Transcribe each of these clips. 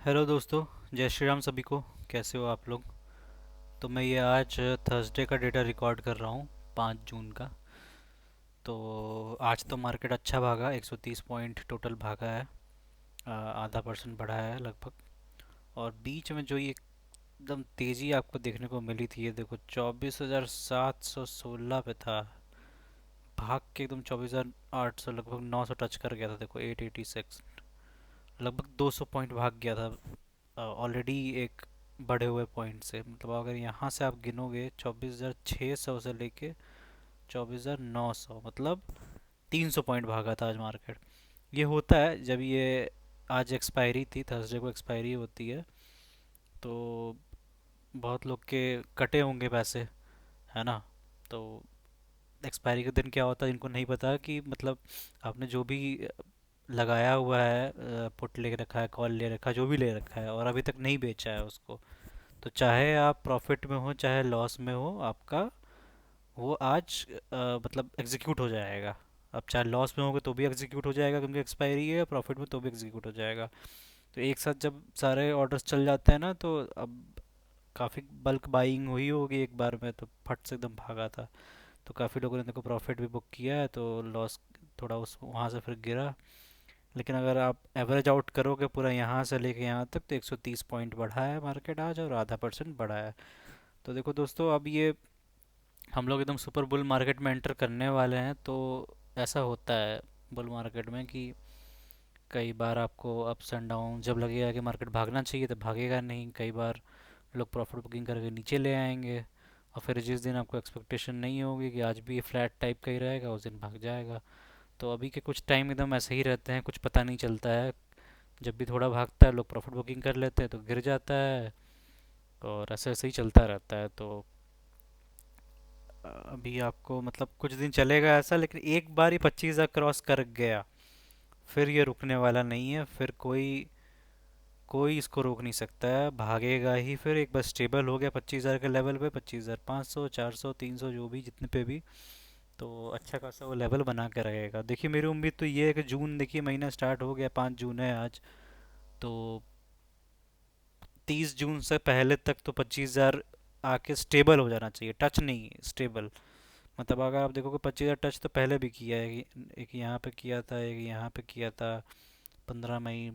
Hello दोस्तों। जय श्री राम सभी को। कैसे हो आप लोग? तो मैं ये आज थर्सडे का डेटा रिकॉर्ड कर रहा हूँ, 5 जून का। तो आज तो मार्केट अच्छा भागा, 130 पॉइंट टोटल भागा है। आधा परसेंट बढ़ा है लगभग। और बीच में जो ये एकदम तेज़ी आपको देखने को मिली थी, ये देखो 24,716 पे था। भाग के एकदम 24,800, लगभग 900 टच कर गया था। देखो 886, लगभग 200 पॉइंट भाग गया था ऑलरेडी एक बढ़े हुए पॉइंट से। मतलब अगर यहाँ से आप गिनोगे 24,600 से लेके 24,900, मतलब 300 पॉइंट भागा था आज मार्केट। ये होता है जब ये आज एक्सपायरी थी, थर्सडे को एक्सपायरी होती है, तो बहुत लोग के कटे होंगे पैसे, है ना। तो एक्सपायरी के दिन क्या होता है इनको नहीं पता कि मतलब आपने जो भी लगाया हुआ है, पुट ले रखा है, कॉल ले रखा है, जो भी ले रखा है और अभी तक नहीं बेचा है उसको, तो चाहे आप प्रॉफिट में हो चाहे लॉस में हो, आपका वो आज मतलब एग्जीक्यूट हो जाएगा। अब चाहे लॉस में होगे तो भी एग्जीक्यूट हो जाएगा क्योंकि एक्सपायरी है, प्रॉफिट में तो भी एग्जीक्यूट हो जाएगा। तो एक साथ जब सारे ऑर्डर्स चल जाते हैं ना, तो अब काफ़ी बल्क बाइंग हुई होगी एक बार में, तो फट से एकदम भागा था। तो काफ़ी लोगों ने देखो प्रॉफिट भी बुक किया है, तो लॉस थोड़ा उस वहाँ से फिर गिरा। लेकिन अगर आप एवरेज आउट करोगे पूरा यहाँ से लेके यहाँ तक, तो 130 पॉइंट बढ़ा है मार्केट आज और आधा परसेंट बढ़ा है। तो देखो दोस्तों, अब ये हम लोग एकदम सुपर बुल मार्केट में एंटर करने वाले हैं। तो ऐसा होता है बुल मार्केट में कि कई बार आपको अप्स एंड डाउन जब लगेगा कि मार्केट भागना चाहिए तो भागेगा नहीं। कई बार लोग प्रॉफिट बुकिंग करके नीचे ले आएंगे, और फिर जिस दिन आपको एक्सपेक्टेशन नहीं होगी कि आज भी ये फ्लैट टाइप का ही रहेगा, उस दिन भाग जाएगा। तो अभी के कुछ टाइम एकदम ऐसे ही रहते हैं, कुछ पता नहीं चलता है। जब भी थोड़ा भागता है लोग प्रॉफिट बुकिंग कर लेते हैं तो गिर जाता है, और ऐसे ऐसे ही चलता रहता है। तो अभी आपको मतलब कुछ दिन चलेगा ऐसा, लेकिन एक बार ही 25,000 क्रॉस कर गया, फिर ये रुकने वाला नहीं है। फिर कोई कोई इसको रोक नहीं सकता है, भागेगा ही। फिर एक बार स्टेबल हो गया 25,000 के लेवल पे, 25,500, 400, 300, जो भी जितने पे भी, तो अच्छा खासा वो लेवल बना के रहेगा। देखिए मेरी उम्मीद तो ये है कि जून, देखिए महीना स्टार्ट हो गया, 5 जून है आज। तो 30 जून से पहले तक तो 25,000 आके स्टेबल हो जाना चाहिए, टच नहीं, स्टेबल। मतलब अगर आप देखोगे 25,000 टच तो पहले भी किया है। एक यहाँ पे किया था, एक यहाँ पे किया था 15 मई,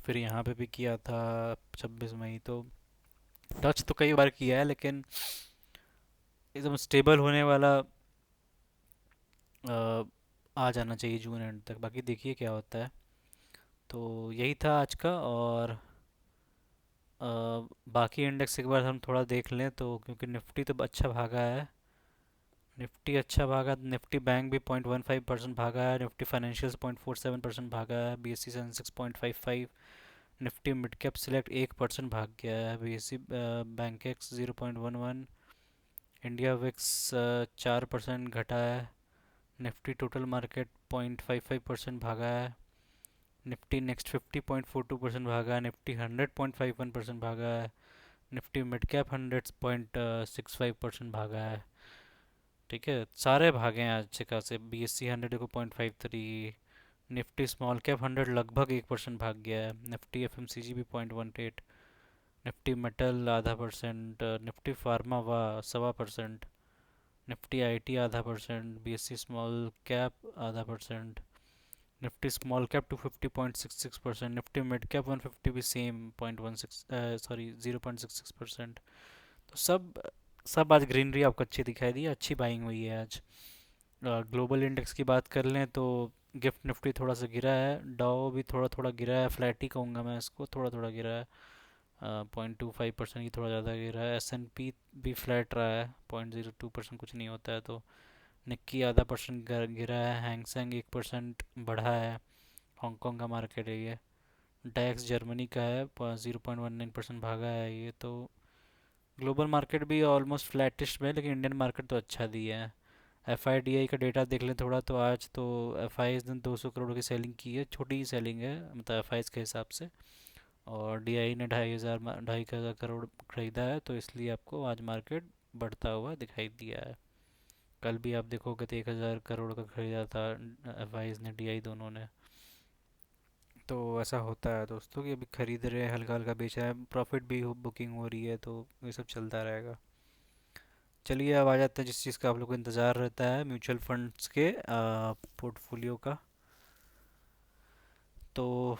फिर यहाँ पे भी किया था 26 मई। तो टच तो कई बार किया है, लेकिन एकदम स्टेबल होने वाला आ जाना चाहिए जून एंड तक। बाकी देखिए क्या होता है। तो यही था आज का। और बाकी इंडेक्स एक बार हम थोड़ा देख लें तो, क्योंकि निफ्टी तो अच्छा भागा है। निफ्टी अच्छा भागा, निफ्टी बैंक भी 0.15% भागा है, निफ्टी फाइनेंशियल्स 0.47% भागा है, BSc Sensex 0.55, Nifty mid cap select 1% भाग गया है, BSc bank x 0.11, India VIX 4% घटा है, निफ्टी टोटल मार्केट 0.55% भागा है, निफ्टी नेक्स्ट 50.42% भागा है, निफ्टी 100.51% भागा है, निफ्टी मिड कैप 100.65% भागा है। ठीक है, सारे भागे हैं अच्छे खासे। बीएससी 100 देखो 0.53, निफ्टी स्मॉल कैप 100 लगभग 1% भाग गया है, निफ्टी एफएमसीजी भी 0.18, निफ्टी मेटल आधा परसेंट, निफ्टी फार्मा वा 1.25%, निफ्टी आईटी आधा परसेंट, बीएससी स्मॉल कैप आधा percent, Nifty small cap 250.66%, Nifty mid cap 150 भी सेम 0.16, सॉरी 0.66%। तो सब आज ग्रीनरी आपको अच्छी दिखाई दी, अच्छी बाइंग हुई है आज। ग्लोबल इंडेक्स की बात कर लें तो गिफ्ट निफ्टी थोड़ा सा गिरा है, डाउ भी थोड़ा थोड़ा गिरा है, फ्लैट ही कहूँगा मैं इसको, थोड़ा थोड़ा गिरा है। 0.25% की थोड़ा ज़्यादा गिरा है। एस एन पी भी फ्लैट रहा है, 0.02%, कुछ नहीं होता है। तो निक्की आधा परसेंट गिरा है, हैंगसेंग 1% बढ़ा है, हांगकांग का मार्केट है ये। डैक्स जर्मनी का है, 0.19% भागा है ये। तो ग्लोबल मार्केट भी ऑलमोस्ट फ्लैटिश में है, लेकिन इंडियन मार्केट तो अच्छा दिया है। एफ आई डी आई का डेटा देख लें थोड़ा, तो आज तो एफ आई ने 200 करोड़ की सेलिंग की है, छोटी ही सेलिंग है मतलब एफ आई के हिसाब से। और डी आई ने 2,500 करोड़ खरीदा है, तो इसलिए आपको आज मार्केट बढ़ता हुआ दिखाई दिया है। कल भी आप देखोगे तो 1,000 करोड़ का खरीदा था एफ आई ने, डी आई दोनों ने। तो ऐसा होता है दोस्तों कि अभी खरीद रहे हैं, हल्का हल्का बेच रहे हैं, प्रॉफिट भी बुकिंग हो रही है, तो ये सब चलता रहेगा। चलिए अब आ जाते हैं जिस चीज़ का आप लोग को इंतज़ार रहता है, म्यूचुअल फंड्स के पोर्टफोलियो का। तो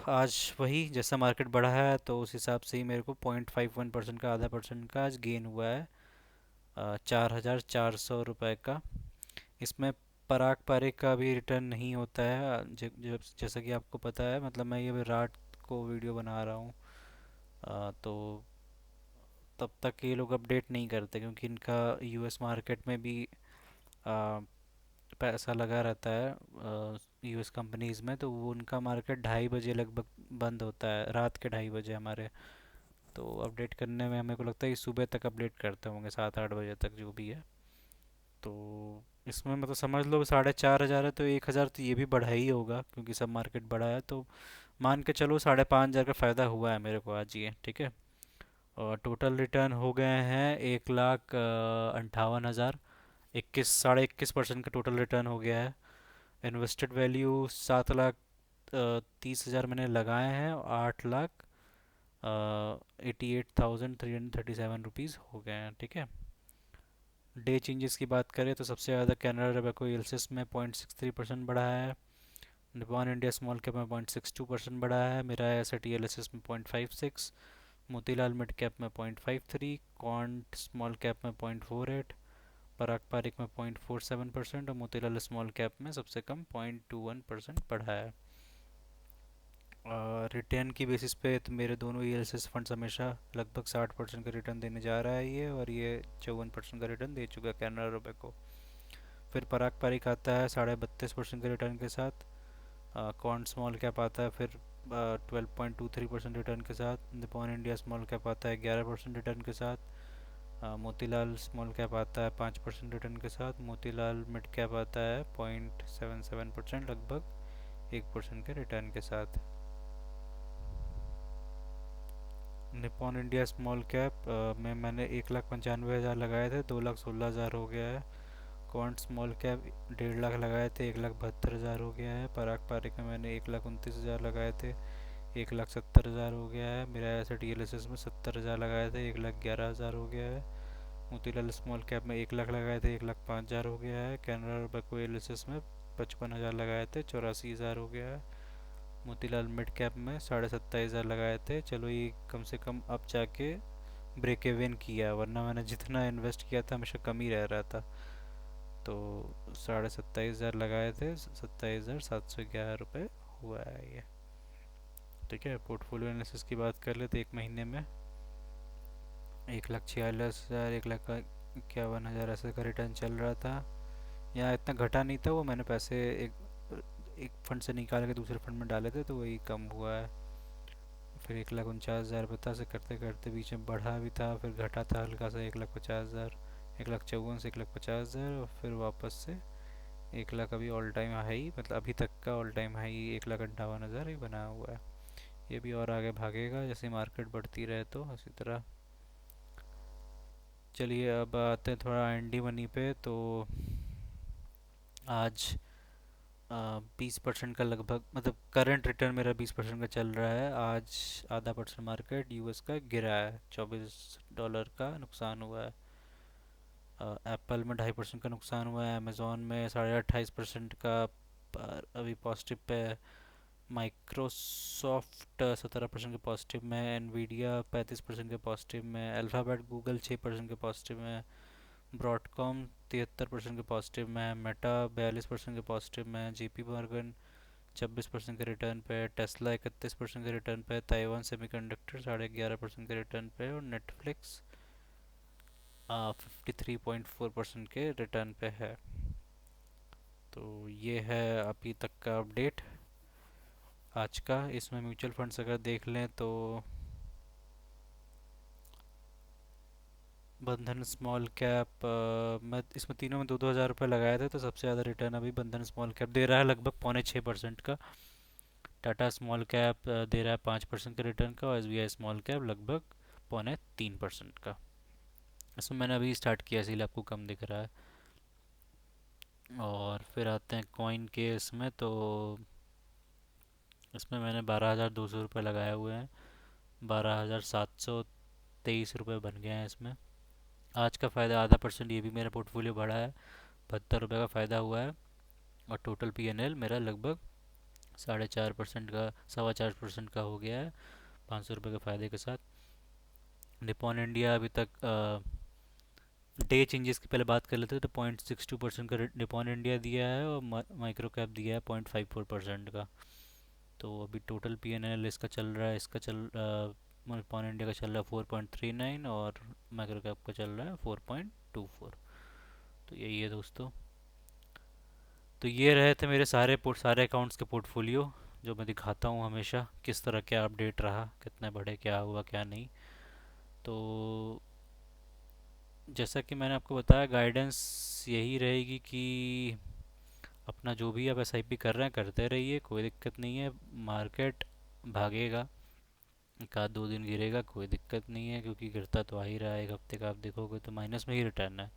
आज वही जैसा मार्केट बढ़ा है तो उस हिसाब से ही मेरे को 0.51% का, आधा परसेंट का आज गेन हुआ है, 4,400 रुपये का। इसमें पराग पारिक का भी रिटर्न नहीं होता है, जैसा कि आपको पता है, मतलब मैं ये रात को वीडियो बना रहा हूँ, तो तब तक ये लोग अपडेट नहीं करते क्योंकि इनका यूएस मार्केट में भी आ, पैसा लगा रहता है यूएस कंपनीज में, तो वो उनका मार्केट 2:30 बजे लगभग बंद होता है, रात के 2:30 बजे हमारे। तो अपडेट करने में हमें को लगता है कि सुबह तक अपडेट करते होंगे, 7-8 बजे तक जो भी है। तो इसमें मतलब समझ लो 4,500 है, तो 1,000 तो ये भी बढ़ा ही होगा क्योंकि सब मार्केट बढ़ा है, तो मान के चलो 5,500 का फ़ायदा हुआ है मेरे को आज ये, ठीक है। और टोटल रिटर्न हो गए हैं 1,58,000, 21 साढ़े 21% का टोटल रिटर्न हो गया है। इन्वेस्टेड वैल्यू 7,30,000 मैंने लगाए हैं, और 8,88,337 रुपीज़ हो गए हैं, ठीक है। डे चेंजेस की बात करें तो सबसे ज़्यादा कैनरा रोबेको एल्सिस में 0.63% बढ़ा है, निपॉन इंडिया स्मॉल कैप में 0.62% बढ़ा है, मेरा S T L S S में 0.56, मोतीलाल मिड कैप में 0.53, क्वांट स्मॉल कैप में 0.48, पराग पारिक में 0.47% और मोतीलाल स्मॉल कैप में सबसे कम 0.21% बढ़ा है। रिटर्न की बेसिस पे तो मेरे दोनों ईएलएसएस फंड्स हमेशा लगभग 60% का रिटर्न देने जा रहा है ये, और ये 54% का रिटर्न दे चुका है कैनरा रुपए को। फिर पराग पारिक आता है 32.5% के रिटर्न के साथ, कॉन्ट स्मॉल कैप आता है फिर 12.23% रिटर्न के साथ, निपॉन इंडिया स्मॉल कैप आता है 11% रिटर्न के साथ, मोतीलाल स्मॉल कैप आता है 5% रिटर्न के साथ, मोतीलाल मिड कैप आता है 0.77% लगभग 1% के रिटर्न के साथ। निपॉन इंडिया स्मॉल कैप में मैंने 1,95,000 लगाए थे, 2,16,000 हो गया है। क्वांट स्मॉल कैप 1.5 लाख लगाए थे, 1,72,000 हो गया है। पराग पारिक में मैंने 1,29,000 लगाए थे, 1,70,000 हो गया है। मेरा ऐसे टीएलएसएस में 70,000 लगाए थे, 1,11,000 हो गया है। मोतीलाल स्मॉल कैप में 1 लाख लगाए थे, 1,05,000 हो गया है। कैनरा बको एलएसएस में 55,000 लगाए थे, 84,000 हो गया है। मोतीलाल मिड कैप में 27,500 लगाए थे, चलो ये कम से कम अब जाके ब्रेक इवन किया, वरना मैंने जितना इन्वेस्ट किया था हमेशा कम ही रह रहा था। तो 27,500 लगाए थे, 27,711 रुपये हुआ है ये, ठीक है। पोर्टफोलियो एनालिसिस की बात कर ले तो एक महीने में 1,46,000, 1,51,000 ऐसे का रिटर्न चल रहा था। यहाँ इतना घटा नहीं था, वो मैंने पैसे एक एक फंड से निकाल के दूसरे फंड में डाले थे, तो वही कम हुआ है। फिर 1,49,000 पता से करते करते बीच में बढ़ा भी था, फिर घटा था हल्का सा 1,50,000, 1,54,000 से 1,50,000, और फिर वापस से 1,00,000 अभी ऑल टाइम हाई, मतलब अभी तक का ऑल टाइम हाई 1,58,000 ही बना हुआ है। ये भी और आगे भागेगा जैसे मार्केट बढ़ती रहे तो इसी तरह। चलिए अब आते हैं थोड़ा एनडी मनी पे। तो आज 20% का लगभग, मतलब करंट रिटर्न मेरा 20% का चल रहा है। आज आधा परसेंट मार्केट यूएस का गिरा है, $24 का नुकसान हुआ है। एप्पल में 2.5% का नुकसान हुआ है, अमेजोन में 28.5% का अभी पॉजिटिव पे है। माइक्रोसॉफ्ट 17% के पॉजिटिव में, एनवीडिया 35% के पॉजिटिव में, अल्फ़ाबेट गूगल 6% के पॉजिटिव में, ब्रॉडकॉम 73% के पॉजिटिव में, मेटा 42% के पॉजिटिव में, JP मॉर्गन 26% के रिटर्न पे, टेस्ला 31% के रिटर्न पे, ताइवान सेमीकंडक्टर 11.5% के रिटर्न पे, और नेटफ्लिक्स 53.4% के रिटर्न पे है। तो ये है अभी तक का अपडेट आज का। इसमें म्यूचुअल फंड्स अगर देख लें तो बंधन स्मॉल कैप, मैं इसमें तीनों में 2-2 हज़ार रुपये लगाए थे, तो सबसे ज़्यादा रिटर्न अभी बंधन स्मॉल कैप दे रहा है, लगभग 6.25% का। टाटा स्मॉल कैप दे रहा है 5% के रिटर्न का, और SBI स्मॉल कैप लगभग 3.25% का। इसमें मैंने अभी स्टार्ट किया इसीलिए आपको कम दिख रहा है। और फिर आते हैं कॉइन के इसमें। तो इसमें मैंने 12,200 रुपये लगाए हुए हैं। 12,723 रुपये बन गए हैं इसमें। आज का फ़ायदा ½ % ये भी मेरा पोर्टफोलियो बढ़ा है। 72 रुपये का फ़ायदा हुआ है। और टोटल PNL मेरा लगभग 4.5% का, 4.25% का हो गया है, 500 रुपये के फ़ायदे के साथ। निपॉन इंडिया अभी तक डे चेंजेस की पहले बात कर लेते हैं तो 0.62% का निपॉन इंडिया दिया है, और माइक्रो कैप दिया है 0.54% का। तो अभी टोटल PNL इसका चल रहा है, इसका निपॉन इंडिया का चल रहा है 4.39, और माइक्रो कैप का चल रहा है 4.24। तो यही है दोस्तों। तो ये रहे थे मेरे सारे अकाउंट्स के पोर्टफोलियो, जो मैं दिखाता हूँ हमेशा किस तरह क्या अपडेट रहा, कितने बढ़े, क्या हुआ क्या नहीं। तो जैसा कि मैंने आपको बताया, गाइडेंस यही रहेगी कि अपना जो भी आप SIP कर रहे हैं करते रहिए, कोई दिक्कत नहीं है। मार्केट भागेगा, एक आध 2 दिन गिरेगा, कोई दिक्कत नहीं है, क्योंकि गिरता तो आ ही रहा है। एक हफ्ते का आप देखोगे तो माइनस में ही रिटर्न है।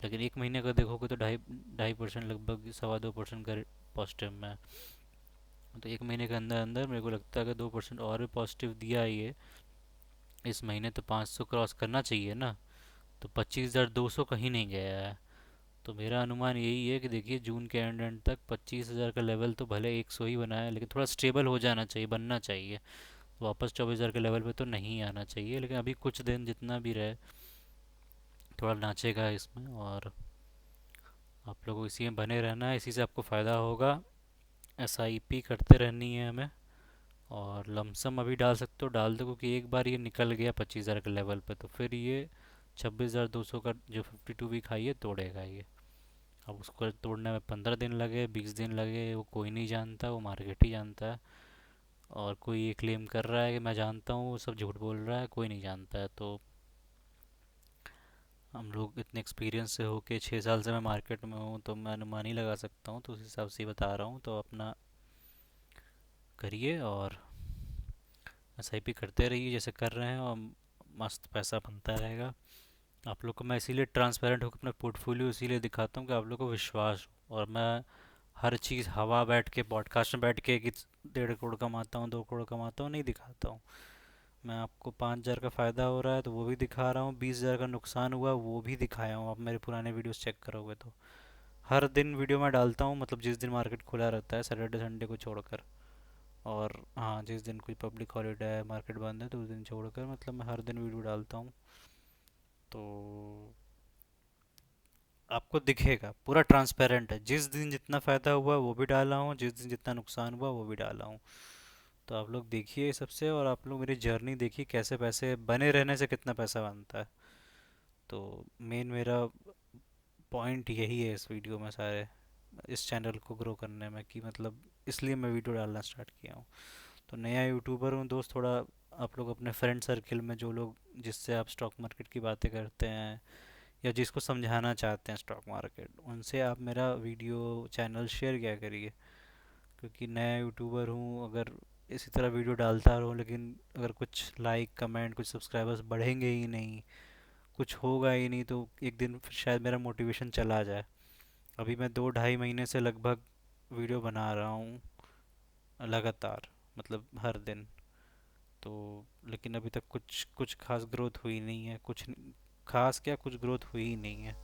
लेकिन एक महीने का देखोगे तो ढाई 2.5%, लगभग 2.25% का पॉजिटिव में है। तो एक महीने के अंदर अंदर मेरे को लगता है कि 2% और भी पॉजिटिव दिया है ये इस महीने, तो 500 क्रॉस करना चाहिए ना। तो 25,200 कहीं नहीं गया है। तो मेरा अनुमान यही है कि देखिए जून के एंड तक 25,000 का लेवल तो भले 100 ही बनाया, लेकिन थोड़ा स्टेबल हो जाना चाहिए, बनना चाहिए। वापस 24,000 के लेवल पे तो नहीं आना चाहिए, लेकिन अभी कुछ दिन जितना भी रहे थोड़ा नाचेगा इसमें। और आप लोगों को इसी में बने रहना है, इसी से आपको फ़ायदा होगा। SIP करते रहनी है हमें। और लमसम अभी डाल सकते हो डाल दो, क्योंकि एक बार ये निकल गया 25,000 के लेवल पे तो फिर ये 26,200 का जो 52 वीक हाई है तोड़ेगा ये। अब उसको तोड़ने में 15 दिन लगे, 20 दिन लगे, वो कोई नहीं जानता, वो मार्केट ही जानता है। और कोई ये क्लेम कर रहा है कि मैं जानता हूँ, वो सब झूठ बोल रहा है, कोई नहीं जानता है। तो हम लोग इतने एक्सपीरियंस से होके 6 साल से मैं मार्केट में हूँ, तो मैं अनुमान ही लगा सकता हूँ, तो उस हिसाब से ही बता रहा हूँ। तो अपना करिए और SIP करते रहिए जैसे कर रहे हैं, और मस्त पैसा बनता रहेगा। आप लोग को मैं इसीलिए ट्रांसपेरेंट होकर अपना पोर्टफोलियो इसीलिए दिखाता हूँ कि आप लोग को विश्वास हो। और मैं हर चीज़ हवा बैठ के पॉडकास्ट में बैठ के कि 1.5 करोड़ कमाता हूँ, 2 करोड़ कमाता हूँ, नहीं दिखाता हूँ। मैं आपको 5,000 का फ़ायदा हो रहा है तो वो भी दिखा रहा हूँ, 20,000 का नुकसान हुआ वो भी दिखाया हूँ। आप मेरे पुराने वीडियोस चेक करोगे तो हर दिन वीडियो मैं डालता हूँ, मतलब जिस दिन मार्केट खुला रहता है, सैटरडे संडे को छोड़कर। और हाँ, जिस दिन कोई पब्लिक हॉलीडे है, मार्केट बंद है, तो उस दिन छोड़कर मतलब मैं हर दिन वीडियो डालता हूँ। तो आपको दिखेगा पूरा ट्रांसपेरेंट है, जिस दिन जितना फ़ायदा हुआ वो भी डाला हूँ, जिस दिन जितना नुकसान हुआ वो भी डाला हूँ। तो आप लोग देखिए सबसे, और आप लोग मेरी जर्नी देखिए कैसे पैसे बने रहने से कितना पैसा बनता है। तो मेन मेरा पॉइंट यही है इस वीडियो में सारे, इस चैनल को ग्रो करने में, कि मतलब इसलिए मैं वीडियो डालना स्टार्ट किया हूँ। तो नया यूट्यूबर हूँ दोस्त, थोड़ा आप लोग अपने फ्रेंड सर्किल में जो लोग जिससे आप स्टॉक मार्केट की बातें करते हैं या जिसको समझाना चाहते हैं स्टॉक मार्केट, उनसे आप मेरा वीडियो चैनल शेयर किया करिए। क्योंकि नया यूट्यूबर हूँ, अगर इसी तरह वीडियो डालता रहूँ लेकिन अगर कुछ लाइक कमेंट कुछ सब्सक्राइबर्स बढ़ेंगे ही नहीं, कुछ होगा ही नहीं, तो एक दिन फिर शायद मेरा मोटिवेशन चला जाए। अभी मैं 2 ढाई महीने से लगभग वीडियो बना रहा हूँ लगातार, मतलब हर दिन। तो लेकिन अभी तक कुछ कुछ खास ग्रोथ हुई नहीं है, खास क्या, कुछ ग्रोथ हुई ही नहीं है।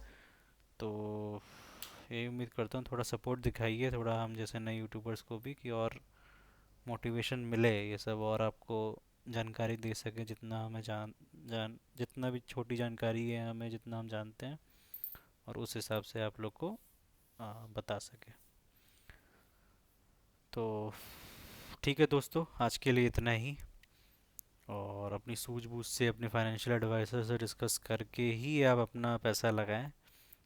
तो यही उम्मीद करता हूँ थोड़ा सपोर्ट दिखाइए, थोड़ा हम जैसे नए यूट्यूबर्स को भी, कि और मोटिवेशन मिले ये सब, और आपको जानकारी दे सके जितना हमें जान जान जितना भी छोटी जानकारी है हमें, जितना हम जानते हैं, और उस हिसाब से आप लोग को बता सके। तो ठीक है दोस्तों, आज के लिए इतना ही। और अपनी सूझबूझ से अपने फाइनेंशियल एडवाइज़र से डिस्कस करके ही आप अपना पैसा लगाएं,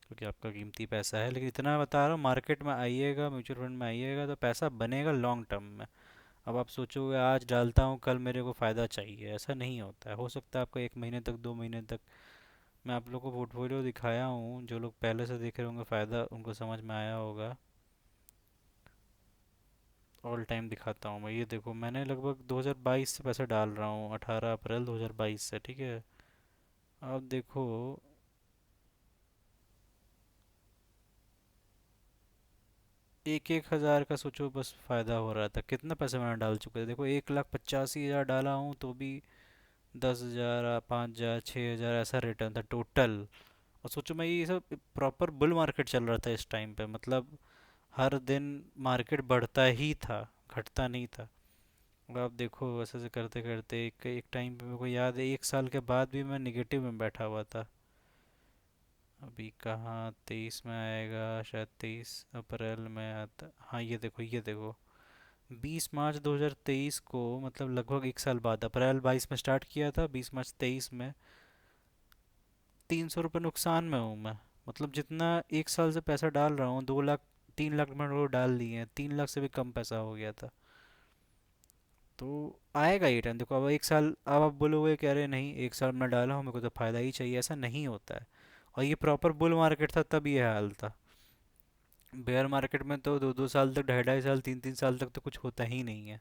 क्योंकि आपका कीमती पैसा है। लेकिन इतना बता रहा हूँ, मार्केट में आइएगा, म्यूचुअल फंड में आइएगा तो पैसा बनेगा लॉन्ग टर्म में। अब आप सोचोगे आज डालता हूँ कल मेरे को फ़ायदा चाहिए, ऐसा नहीं होता है। हो सकता है आपको 1 महीने तक, 2 महीने तक। मैं आप लोग को पोर्टफोलियो दिखाया हूँ, जो लोग पहले से देख रहे होंगे फ़ायदा उनको समझ में आया होगा। ऑल टाइम दिखाता हूँ मैं, ये देखो मैंने लगभग 2022 से पैसा डाल रहा हूँ, 18 अप्रैल 2022 से, ठीक है। आप देखो, एक एक हज़ार का सोचो बस फ़ायदा हो रहा था। कितना पैसा मैंने डाल चुका था देखो, 1,85,000 डाला हूँ तो भी 10,000, 5,000, 6,000 ऐसा रिटर्न था टोटल। और सोचो मैं ये सब प्रॉपर बुल मार्केट चल रहा था इस टाइम पे, मतलब हर दिन मार्केट बढ़ता ही था, घटता नहीं था। और आप देखो ऐसे ऐसे करते करते एक एक टाइम पे मेरे को याद है 1 साल के बाद भी मैं निगेटिव में बैठा हुआ था। अभी कहाँ 23 में आएगा, शायद 23 अप्रैल में आता। हाँ ये देखो ये देखो, 20 मार्च 2023 को, मतलब लगभग 1 साल बाद, अप्रैल 22 में स्टार्ट किया था, 20 मार्च 23 में 300 रुपये नुकसान में हूँ मैं। मतलब जितना 1 साल से पैसा डाल रहा हूँ, 2 लाख 3 लाख मैंने वो डाल दिए हैं, 3 लाख से भी कम पैसा हो गया था। तो आएगा ये टाइम देखो, अब 1 साल, अब आप बोलोगे कि अरे नहीं 1 साल में डाला हूँ मेरे को तो फ़ायदा ही चाहिए, ऐसा नहीं होता है। और ये प्रॉपर बुल मार्केट था तब ये हाल था। बेयर मार्केट में तो 2-2 साल तक, ढाई ढाई साल, 3-3 साल तक तो कुछ होता ही नहीं है।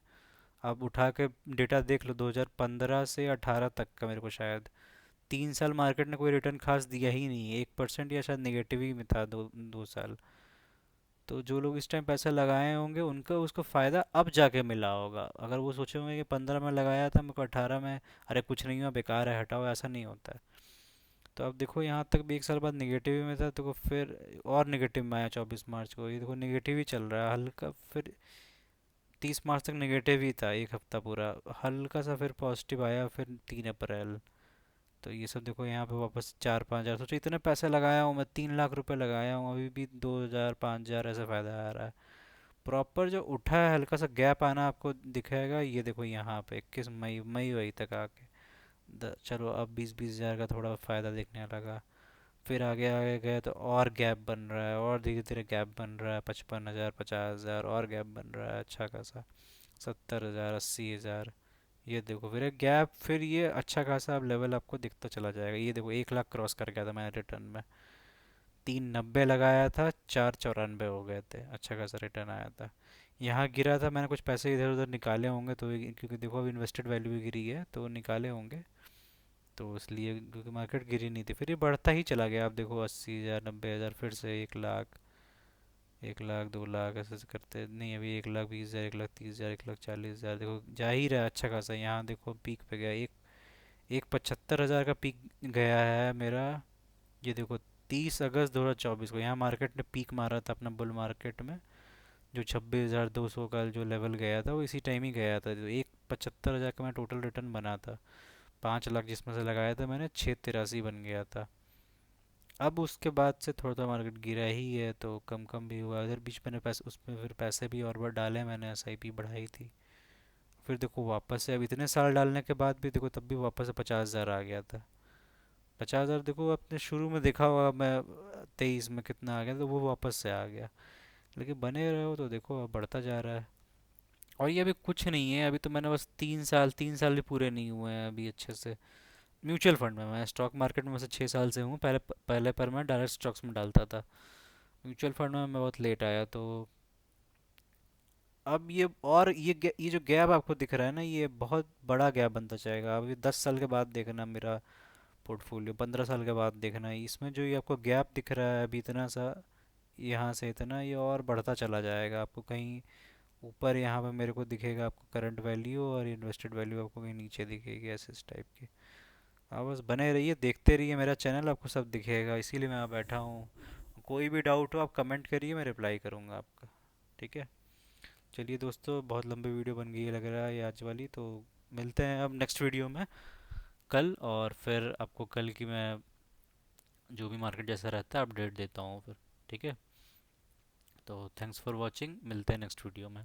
आप उठा के डेटा देख लो 2015 से 18 तक का, मेरे को शायद 3 साल मार्केट ने कोई रिटर्न खास दिया ही नहीं है, 1% या शायद नेगेटिव ही में था 2 2 साल। तो जो लोग इस टाइम पैसा लगाए होंगे उनका उसको फ़ायदा अब जाके मिला होगा। अगर वो सोचे होंगे कि 15 में लगाया था मेरे को 18 में, अरे कुछ नहीं हुआ बेकार है हटाओ, ऐसा नहीं होता है। तो अब देखो यहाँ तक भी 1 साल बाद निगेटिव में था, तो फिर और निगेटिव में आया 24 मार्च को, ये देखो निगेटिव ही चल रहा है हल्का। फिर 30 मार्च तक नेगेटिव ही था एक हफ्ता पूरा, हल्का सा फिर पॉजिटिव आया फिर 3 अप्रैल। तो ये सब देखो यहाँ पे वापस 4-5 हज़ार, सोचो इतने पैसे लगाया हूँ मैं, 3 लाख रुपए लगाया हूँ, अभी भी 2,000 5,000 ऐसा फ़ायदा आ रहा है। प्रॉपर जो उठा है हल्का सा गैप आना आपको दिखेगा, ये देखो यहाँ पे 21 मई, मई वही तक आके चलो अब 20-20 हज़ार का थोड़ा फ़ायदा दिखने लगा। फिर आगे आगे गए तो और गैप बन रहा है, और धीरे धीरे गैप बन रहा है, 55 हज़ार, 50 हज़ार और गैप बन रहा है अच्छा खासा, 70 हज़ार, 80 हज़ार। ये देखो फिर एक गैप, फिर ये अच्छा खासा अब लेवल आपको दिखता चला जाएगा। ये देखो 1 लाख क्रॉस कर गया था मैंने रिटर्न में, 390 लगाया था, 494 हो गए थे, अच्छा खासा रिटर्न आया था। यहाँ गिरा था, मैंने कुछ पैसे इधर उधर निकाले होंगे तो क्योंकि देखो अब इन्वेस्टेड वैल्यू भी गिरी है तो निकाले होंगे, तो इसलिए क्योंकि मार्केट गिरी नहीं थी, फिर ये बढ़ता ही चला गया। आप देखो 80 हज़ार, 90 हज़ार, फिर से 1 लाख, 1 लाख, 2 लाख, ऐसे ऐसे करते नहीं, अभी 1,20,000, 1,30,000, 1,40,000, देखो जा ही रहा है अच्छा खासा। यहाँ देखो पीक पे गया, एक 75 हज़ार का पीक गया है मेरा। ये देखो 30 अगस्त 2024 को यहाँ मार्केट ने पीक मारा था अपना बुल मार्केट में, जो 26,200 का जो लेवल गया था वो इसी टाइम ही गया था। जो एक 75 हज़ार का मैं टोटल रिटर्न बना था, 5 लाख जिसमें से लगाया था मैंने, 683 बन गया था। अब उसके बाद से थोड़ा थोड़ा मार्केट गिरा ही है, तो कम कम भी हुआ इधर बीच मैंने पैसे उसमें, फिर पैसे भी और बार डाले मैंने, एसआईपी बढ़ाई थी। फिर देखो वापस से अब इतने साल डालने के बाद भी देखो तब भी वापस से 50 हज़ार आ गया था। 50 हज़ार देखो आपने शुरू में देखा होगा, मैं 23 में कितना आ गया, तो वो वापस से आ गया। लेकिन बने रहो तो देखो अब बढ़ता जा रहा है। और ये अभी कुछ नहीं है, अभी तो मैंने बस 3 साल भी पूरे नहीं हुए हैं अभी अच्छे से। म्यूचुअल फंड में, मैं स्टॉक मार्केट में वैसे 6 साल से हूँ, पहले पहले पर मैं डायरेक्ट स्टॉक्स में डालता था। म्यूचुअल फंड में मैं बहुत लेट आया, तो अब ये, और ये जो गैप आपको दिख रहा है ना, ये बहुत बड़ा गैप बनता जाएगा। अभी 10 साल के बाद देखना मेरा पोर्टफोलियो, 15 साल के बाद देखना, इसमें जो ये आपको गैप दिख रहा है अभी इतना सा, यहाँ से इतना, ये और बढ़ता चला जाएगा आपको कहीं ऊपर। यहाँ पे मेरे को दिखेगा आपको करंट वैल्यू, और इन्वेस्टेड वैल्यू आपको कहीं नीचे दिखेगी, ऐसे इस टाइप की। आप बस बने रहिए, देखते रहिए मेरा चैनल, आपको सब दिखेगा, इसीलिए मैं यहाँ बैठा हूँ। कोई भी डाउट हो आप कमेंट करिए, मैं रिप्लाई करूँगा आपका। ठीक है, चलिए दोस्तों, बहुत लंबी वीडियो बन गई है लग रहा है ये आज वाली, तो मिलते हैं अब नेक्स्ट वीडियो में कल, और फिर आपको कल की मैं जो भी मार्केट जैसा रहता है अपडेट देता हूँ फिर। ठीक है, तो थैंक्स फॉर वॉचिंग, मिलते हैं नेक्स्ट वीडियो में।